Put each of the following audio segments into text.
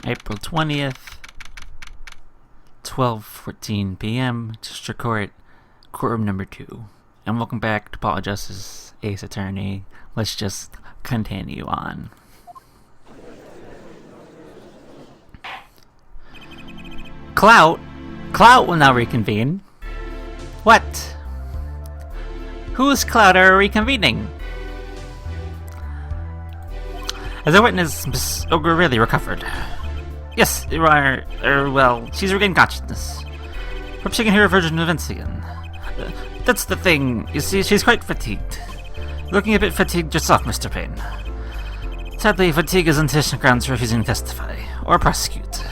April 20th, 12:14 p.m. District Court, Courtroom Number 2. And welcome back to Paul Justice, Ace Attorney. Let's just continue on. Clout will now reconvene. What? Whose Clout are reconvening? As a witness, Miss Ogre really recovered. Yes, she's regained consciousness. Perhaps she can hear a version of events again. That's the thing. You see, she's quite fatigued. Looking a bit fatigued yourself, Mr. Payne. Sadly, fatigue is insufficient grounds for refusing to testify or prosecute.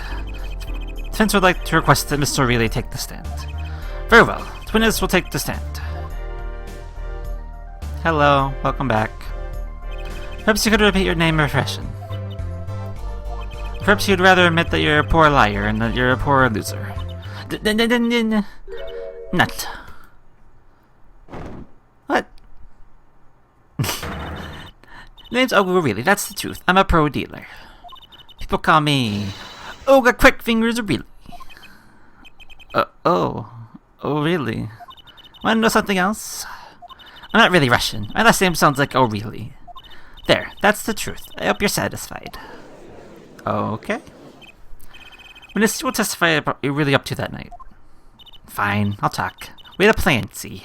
Defense would like to request that Mr. Orly take the stand. Very well. The witness will take the stand. Hello, welcome back. Perhaps you could repeat your name or profession. Perhaps you'd rather admit that you're a poor liar and that you're a poor loser. Nut. What? Name's Ogre, really, that's the truth. I'm a pro dealer. People call me Ogre Quick Fingers, really. Oh, really? Wanna know something else? I'm not really Russian. My last name sounds like oh really. There, that's the truth. I hope you're satisfied. Okay. Witness will testify about what you're really up to that night. Fine, I'll talk. We had a plan, see.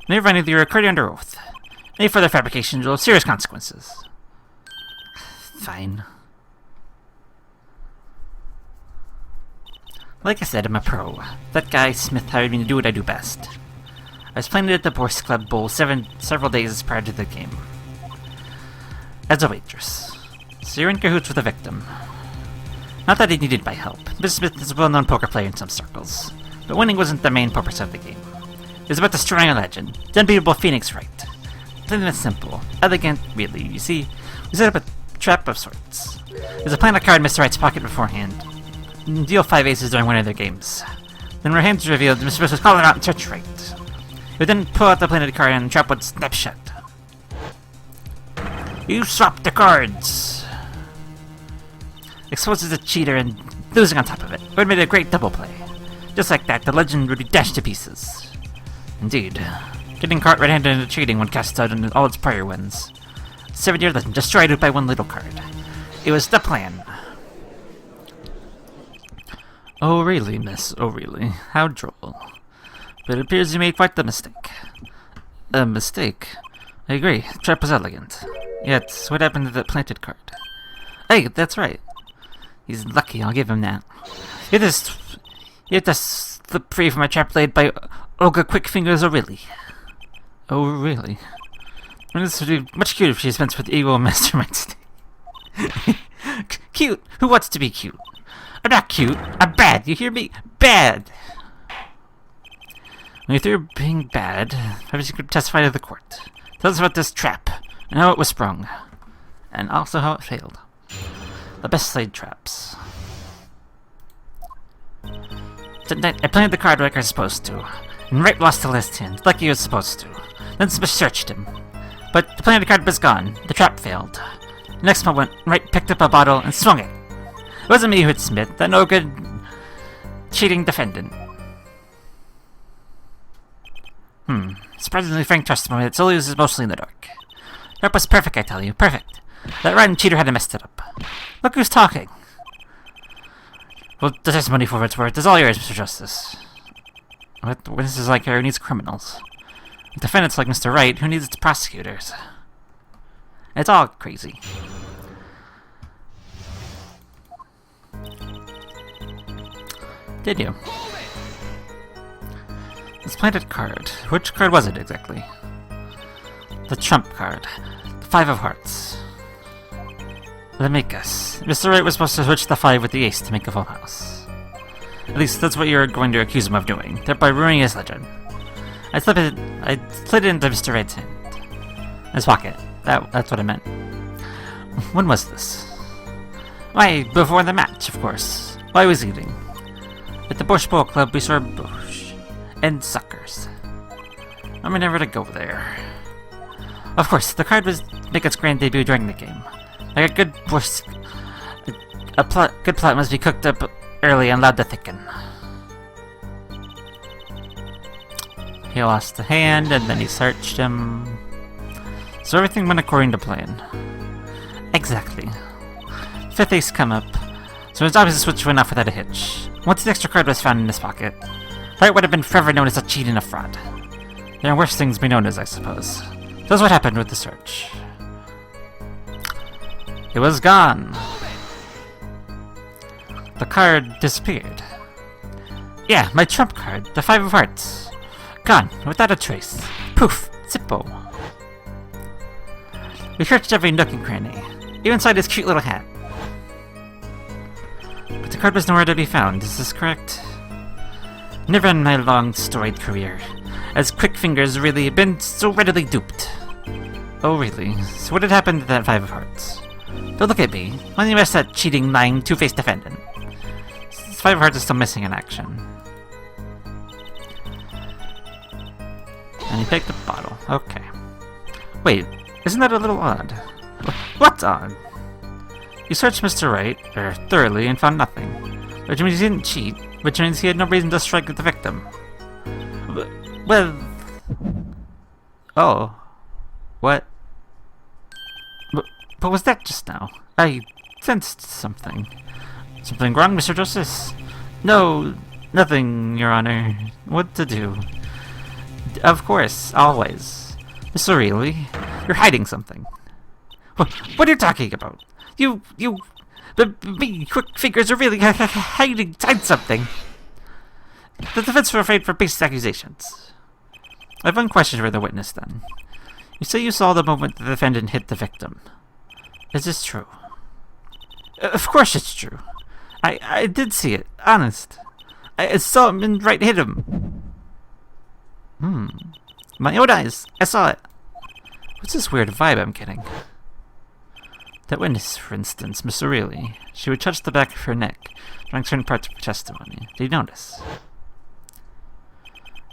Never any of you are recorded under oath. Any further fabrications will have serious consequences. Fine. Like I said, I'm a pro. That guy, Smith, hired me to do what I do best. I was playing at the Boys Club Bowl several days prior to the game. As a waitress. So you're in cahoots with the victim. Not that he needed my help. Mr. Smith is a well-known poker player in some circles. But winning wasn't the main purpose of the game. It was about destroying a legend. The unbeatable Phoenix Wright. Plain and simple. Elegant, really. You see, we set up a trap of sorts. There's a planet card in Mr. Wright's pocket beforehand. Deal 5 aces during one of their games. Then when her hands revealed, Mr. Smith was calling out and search Wright. He would then pull out the planet card and the trap would snap shut. You swapped the cards! Exposes the cheater and losing on top of it. It would have made a great double play. Just like that, the legend would be dashed to pieces. Indeed. Getting caught red-handed into cheating when cast out in all its prior wins. 7-year legend destroyed by one little card. It was the plan. Oh really, miss? Oh really? How droll. But it appears you made quite the mistake. A mistake? I agree. The trap was elegant. Yet, what happened to the planted card? Hey, that's right. He's lucky, I'll give him that. You have to slip free from a trap laid by Olga Quickfingers O'Reilly. Oh, really? And this would be much cuter if she spent with evil mastermind state. Cute? Who wants to be cute? I'm not cute. I'm bad. You hear me? Bad. When you're through being bad, perhaps you could testify to the court. Tell us about this trap, and how it was sprung. And also how it failed. The best laid traps. Tonight, I planted the card like I was supposed to, and Wright lost the last hand, like he was supposed to. Then Smith searched him. But the planted card was gone. The trap failed. The next moment, Wright picked up a bottle and swung it. It wasn't me who hit Smith, that no good cheating defendant. Surprisingly frank testimony that Solius is mostly in the dark. That was perfect, I tell you. Perfect. That rotten cheater hadn't messed it up. Look who's talking. Well, the testimony for what it's worth is all yours, Mr. Justice. What? Witnesses like her who needs criminals. Defendants like Mr. Wright who needs prosecutors. It's all crazy. Did you? This planted card. Which card was it exactly? The trump card. The 5 of hearts. Let me guess. Mr. Wright was supposed to switch the 5 with the ace to make a full house. At least that's what you're going to accuse him of doing, thereby ruining his legend. I slid it into Mr. Wright's hand. His pocket. That's what I meant. When was this? Why, before the match, of course. While I was eating. At the Bush Bowl Club, we saw Bush. And suckers. I'm never to go there. Of course, the card was make its grand debut during the game. Like a good Bush good plot must be cooked up early and allowed to thicken. He lost a hand, and then he searched him. So everything went according to plan. Exactly. Fifth ace come up, so it's obvious the switch went off without a hitch. Once the extra card was found in his pocket, Wright would have been forever known as a cheat and a fraud. There are worse things to be known as, I suppose. That's what happened with the search. It was gone. The card disappeared. Yeah, my trump card, the 5 of hearts. Gone, without a trace. Poof, Zippo. We searched every nook and cranny, even inside his cute little hat. But the card was nowhere to be found, is this correct? Never in my long, storied career has Quick Fingers really been so readily duped. Oh really? So what had happened to that 5 of hearts? Don't look at me. Why don't you ask that cheating, lying, two-faced defendant? This 5 of hearts is still missing in action. And he picked a bottle. Okay. Wait, isn't that a little odd? What's odd? You searched Mr. Wright, thoroughly, and found nothing. Which means he didn't cheat, which means he had no reason to strike at the victim. Well... Oh. What? What was that just now? I sensed something. Something wrong, Mr. Justice? No, nothing, Your Honor. What to do? Of course, always. Mr. Orly, you're hiding something. What are you talking about? Me, Quick Fingers are really hiding something. The defense were afraid for basic accusations. I have one question for the witness, then. You say you saw the moment the defendant hit the victim. Is this true? Of course it's true. I did see it, honest. I saw him and Wright hit him. My own eyes, I saw it. What's this weird vibe I'm getting? That witness, for instance, Miss Orly, she would touch the back of her neck during certain parts of her testimony. Did you notice?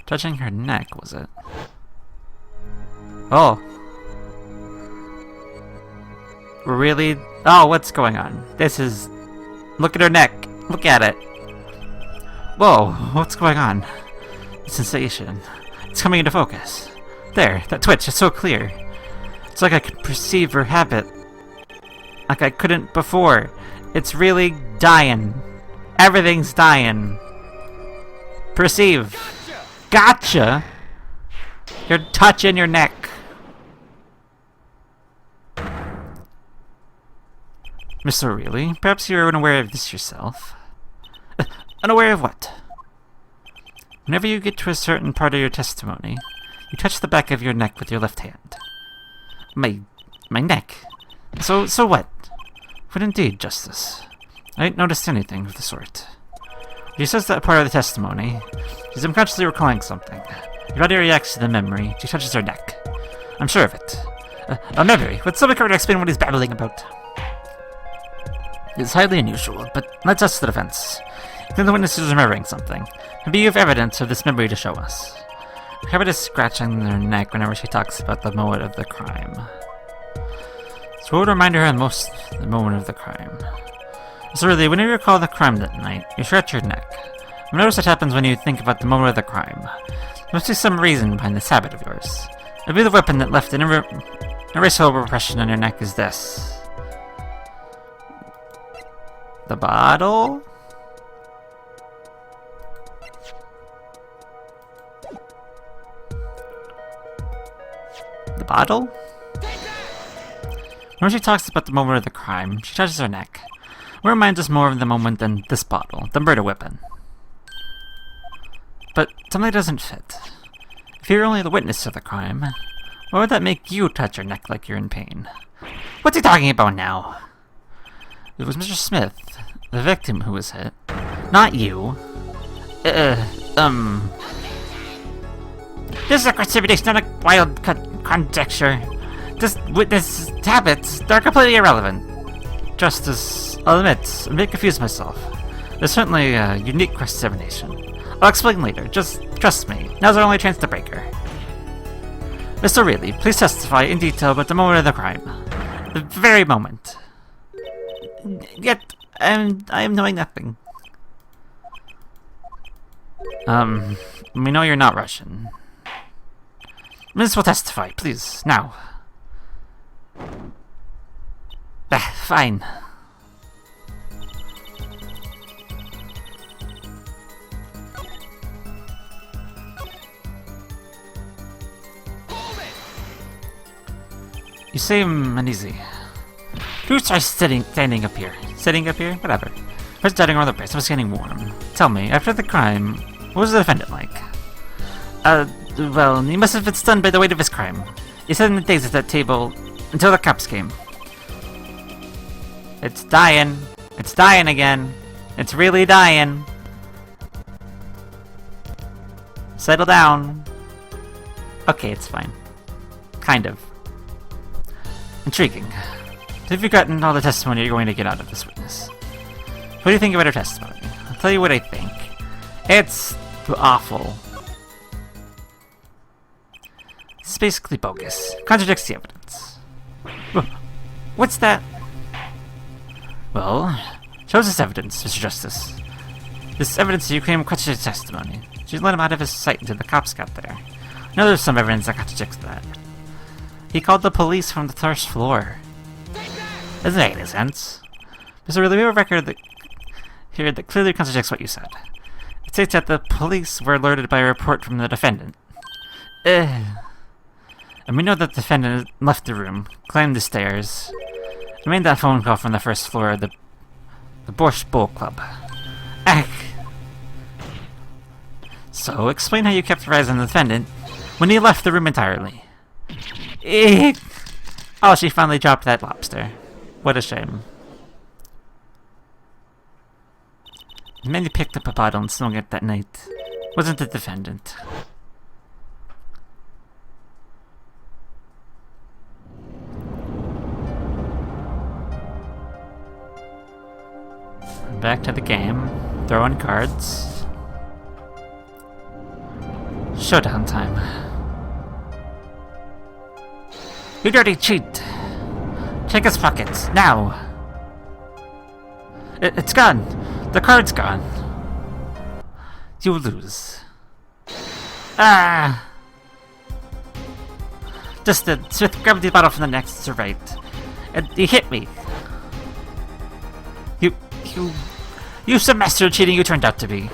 Touching her neck, was it? Oh. Really? Oh, what's going on? This is... Look at her neck. Look at it. Whoa, what's going on? The sensation. It's coming into focus. There, that twitch is so clear. It's like I could perceive her habit. Like I couldn't before. It's really dying. Everything's dying. Perceive. Gotcha! You're touching your neck. Mr. Orly, perhaps you're unaware of this yourself. Unaware of what? Whenever you get to a certain part of your testimony, you touch the back of your neck with your left hand. My neck? So what? But indeed, Justice. I ain't noticed anything of the sort. She says that part of the testimony, she's unconsciously recalling something. Your body reacts to the memory. She touches her neck. I'm sure of it. A memory. Would someone care to explain what he's babbling about? It's highly unusual, but let's ask the defense. Then the witness is remembering something. Maybe you have evidence of this memory to show us. Her habit is scratching her neck whenever she talks about the moment of the crime. So what would remind her of the moment of the crime? So really, whenever you recall the crime that night, you scratch your neck. I've noticed that happens when you think about the moment of the crime. There must be some reason behind this habit of yours. Maybe the weapon that left an irreversible impression on your neck is this. The bottle? The bottle? When she talks about the moment of the crime, she touches her neck. What reminds us more of the moment than this bottle, the murder weapon? But something doesn't fit. If you're only the witness to the crime, why would that make you touch your neck like you're in pain? What's he talking about now? It was Mr. Smith, the victim, who was hit. Not you. This is a precipitation, not a wild conjecture. Just witness habits, they're completely irrelevant. Justice, I'll admit, I'm a bit confused myself. There's certainly a unique cross-examination. I'll explain later, just trust me. Now's our only chance to break her. Mr. Orly, please testify in detail about the moment of the crime. The very moment. Yet, I am knowing nothing. We know you're not Russian. Miss will testify, please, now. Fine. You seem uneasy. Who starts standing up here? Sitting up here? Whatever. I was jutting around the place. I was getting warm. Tell me, after the crime, what was the defendant like? Well, he must have been stunned by the weight of his crime. He sat in the daze at that table until the cops came. It's dying. It's dying again. It's really dying. Settle down. Okay, it's fine. Kind of. Intriguing. Have you gotten all the testimony you're going to get out of this witness? What do you think about her testimony? I'll tell you what I think. It's awful. It's basically bogus. Contradicts the evidence. What's that? Well, shows this evidence, Mr. Justice. This evidence you claim contradicts testimony. She let him out of his sight until the cops got there. Now there's some evidence that contradicts that. He called the police from the first floor. Doesn't make any sense. There's a real record here that clearly contradicts what you said. It states that the police were alerted by a report from the defendant. And we know that the defendant left the room, climbed the stairs, and made that phone call from the first floor of the Borscht Bowl Club. So, explain how you kept your eyes on the defendant when he left the room entirely. Oh, she finally dropped that lobster. What a shame. The man who picked up a bottle and swung it that night wasn't the defendant. Back to the game. Throwing cards. Showdown time. You dirty cheat! Check his pockets, now! It's gone! The card's gone! You lose. Ah! Smith grabbed the bottle from the next to right. And he hit me! You semester cheating you turned out to be.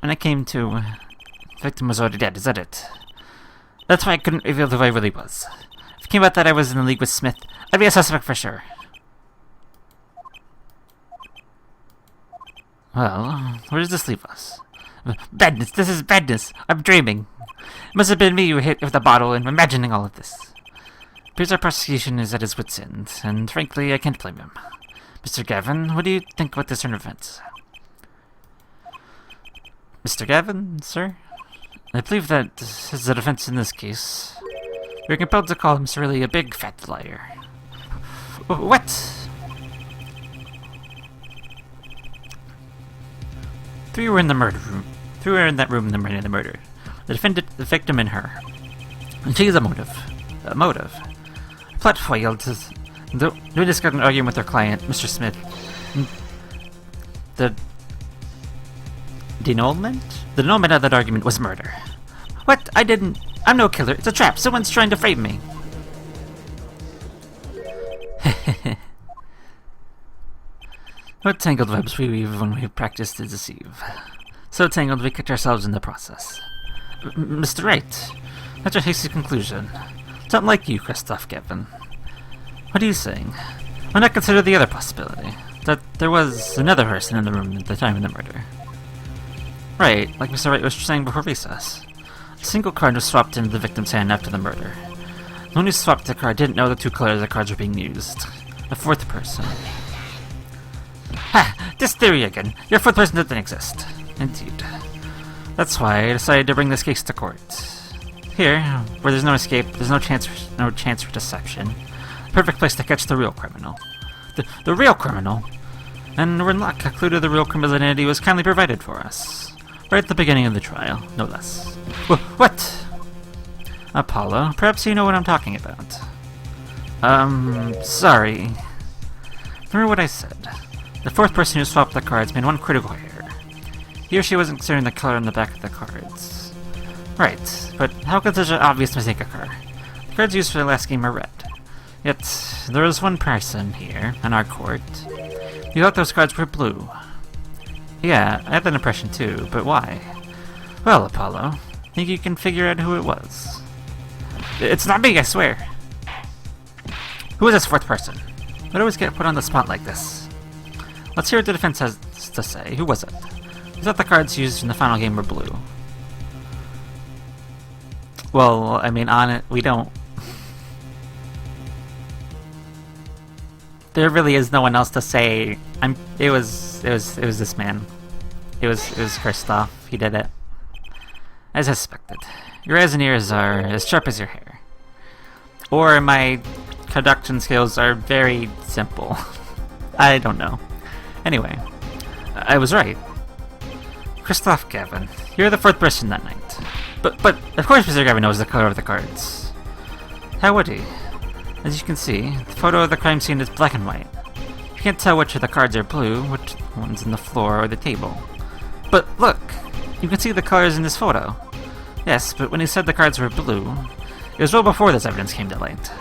When I came to, the victim was already dead, is that it? That's why I couldn't reveal who I really was. If it came out that I was in the league with Smith, I'd be a suspect for sure. Well, where does this leave us? Badness, this is badness. I'm dreaming. It must have been me who hit with the bottle and imagining all of this. Appears our prosecution is at his wit's end, and frankly, I can't blame him. Mr. Gavin, what do you think about this turn of events? Mr. Gavin, sir? I believe that as the defense in this case, we're compelled to call him really a big fat liar. What? Three were in the murder room. Three were in that room in the murder. The defendant, the victim, and her. And she is a motive. A motive. Plot foiled. The witness got an argument with her client, Mr. Smith. The denouement? The denouement of that argument was murder. What? I'm no killer. It's a trap. Someone's trying to frame me. What tangled webs we weave when we practice to deceive. So tangled we catch ourselves in the process. Mr. Wright, that's a hasty conclusion. Don't like you, Christoph Gavin. What are you saying? Why not consider the other possibility? That there was another person in the room at the time of the murder. Right, like Mr. Wright was saying before recess. A single card was swapped into the victim's hand after the murder. The one who swapped the card didn't know the two colors the cards were being used. A fourth person. Ha! This theory again! Your fourth person doesn't exist. Indeed. That's why I decided to bring this case to court. Here, where there's no escape, there's no chance for deception. Perfect place to catch the real criminal. The real criminal? And we're in luck. A clue to the real criminal's identity was kindly provided for us. Right at the beginning of the trial, no less. What? Apollo, perhaps you know what I'm talking about. Sorry. Remember what I said. The fourth person who swapped the cards made one critical error. He or she wasn't considering the color on the back of the cards. Right, but how could such an obvious mistake occur? The cards used for the last game are red. Yet, there was one person here, on our court, who thought those cards were blue. Yeah, I had that impression too, but why? Well, Apollo, think you can figure out who it was? It's not me, I swear! Who is this fourth person? I'd always get put on the spot like this. Let's hear what the defense has to say. Who was it? Who thought the cards used in the final game were blue? Well, I mean, on it, we don't. There really is no one else to say. It was this man. It was Kristoff. He did it. As I suspected. Your eyes and ears are as sharp as your hair. Or my conduction skills are very simple. I don't know. Anyway, I was right. Kristoff Gavin, you're the fourth person that night. But of course Mr. Gavin knows the color of the cards. How would he? As you can see, the photo of the crime scene is black and white. You can't tell which of the cards are blue, which one's on the floor or the table. But look! You can see the colors in this photo. Yes, but when he said the cards were blue, it was well before this evidence came to light.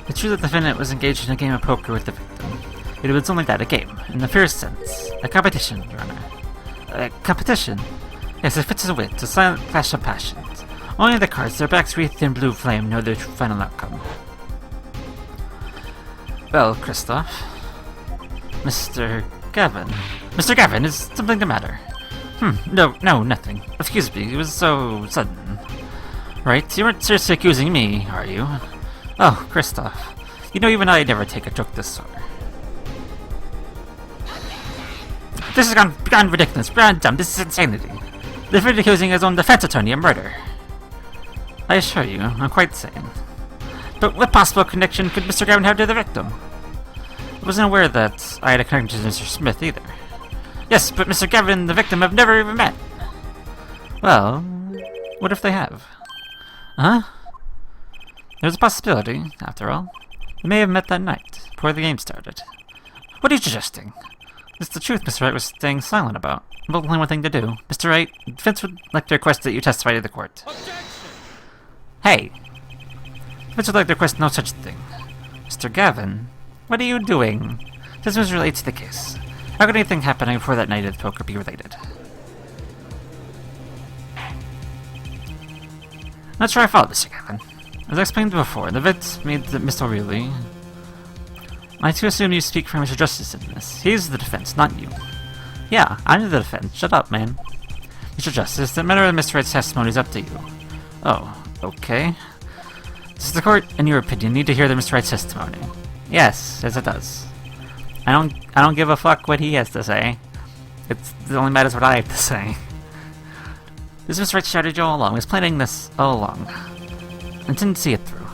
It's true that the defendant was engaged in a game of poker with the victim. It was only that, a game, in the purest sense. A competition, Your Honor. A competition? Yes, it fits a wit, a silent clash of passions. Only the cards, their backs wreathed in blue flame, know their final outcome. Well, Kristoff. Mr. Gavin. Mr. Gavin, is something the matter? No, nothing. Excuse me, it was so sudden. Right, you weren't seriously accusing me, are you? Oh, Kristoff. You know, even I never take a joke this sort. This has gone beyond ridiculous, beyond dumb, this is insanity. The defendant accusing his own defense attorney of murder. I assure you, I'm quite sane. But what possible connection could Mr. Gavin have to the victim? I wasn't aware that I had a connection to Mr. Smith either. Yes, but Mr. Gavin and the victim have never even met. Well, what if they have? Huh? There's a possibility, after all. They may have met that night, before the game started. What are you suggesting? It's the truth Mr. Wright was staying silent about. But only one thing to do. Mr. Wright, defense would like to request that you testify to the court. Objection! Hey! Defense would like to request no such thing. Mr. Gavin, what are you doing? This was related to the case. How could anything happening before that night at poker be related? Not sure I followed, Mr. Gavin. As I explained before, the events made Mr. Orly. I too assume you speak for Mr. Justice in this. He's the defense, not you. Yeah, I'm the defense. Shut up, man. Mr. Justice, the matter of Mr. Wright's testimony is up to you. Oh, okay. Does the court, in your opinion, need to hear the Mr. Wright's testimony? Yes, it does. I don't give a fuck what he has to say. It only matters what I have to say. This is Mr. Wright's strategy all along. He was planning this all along. And didn't see it through.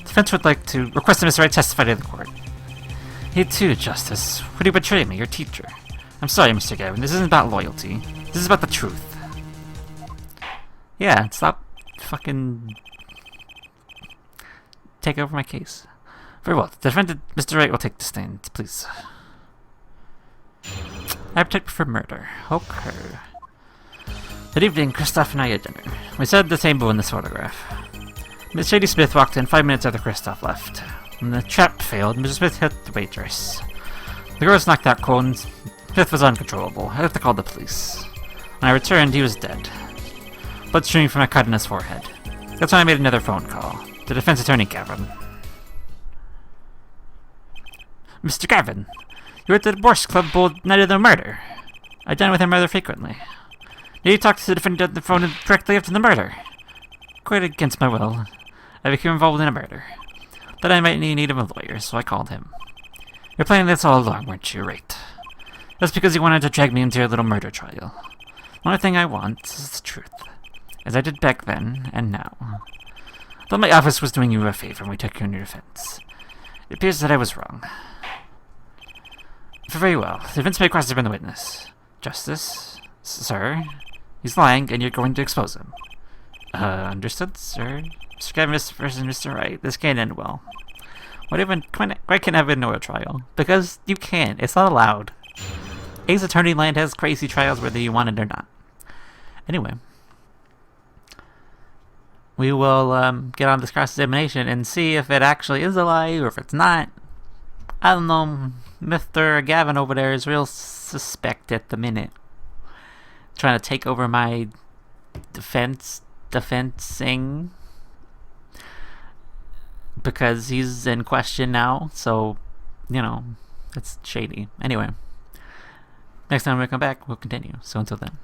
Defense would like to request that Mr. Wright testify to the court. You too, Justice. Would you betray me, your teacher? I'm sorry, Mr. Gavin. This isn't about loyalty. This is about the truth. Yeah, stop fucking take over my case. Very well. The defendant, Mr. Wright, will take the stand, please. Appetite for murder. Okay. Good evening, Kristoff and I had dinner. We sat at the table in this photograph. Miss Shady Smith walked in 5 minutes after Kristoff left. When the trap failed, Mrs. Smith hit the waitress. The girl was knocked out cold and Smith was uncontrollable. I had to call the police. When I returned, he was dead. Blood streaming from a cut in his forehead. That's when I made another phone call. The defense attorney, Gavin. Mr. Gavin, you were at the divorce club bold night of the murder. I dine with him rather frequently. Did you talk to the defendant on the phone directly after the murder? Quite against my will. I became involved in a murder. Thought I might need a lawyer, so I called him. You're planning this all along, weren't you? Right. That's because you wanted to drag me into your little murder trial. The only thing I want is the truth. As I did back then, and now. I thought my office was doing you a favor when we took you in your defense. It appears that I was wrong. Very well. The defense may cross-examine the witness. Justice? Sir? He's lying, and you're going to expose him. Understood, sir. Mr. Kevin versus Mr. Wright. This can't end well. Why can't have another trial? Because you can't. It's not allowed. Ace Attorney Land has crazy trials whether you want it or not. Anyway. We will get on this cross-examination and see if it actually is a lie or if it's not. I don't know. Mr. Gavin over there is real suspect at the minute. Trying to take over my defensing. Because he's in question now. So, it's shady. Anyway. Next time we come back, we'll continue. So until then.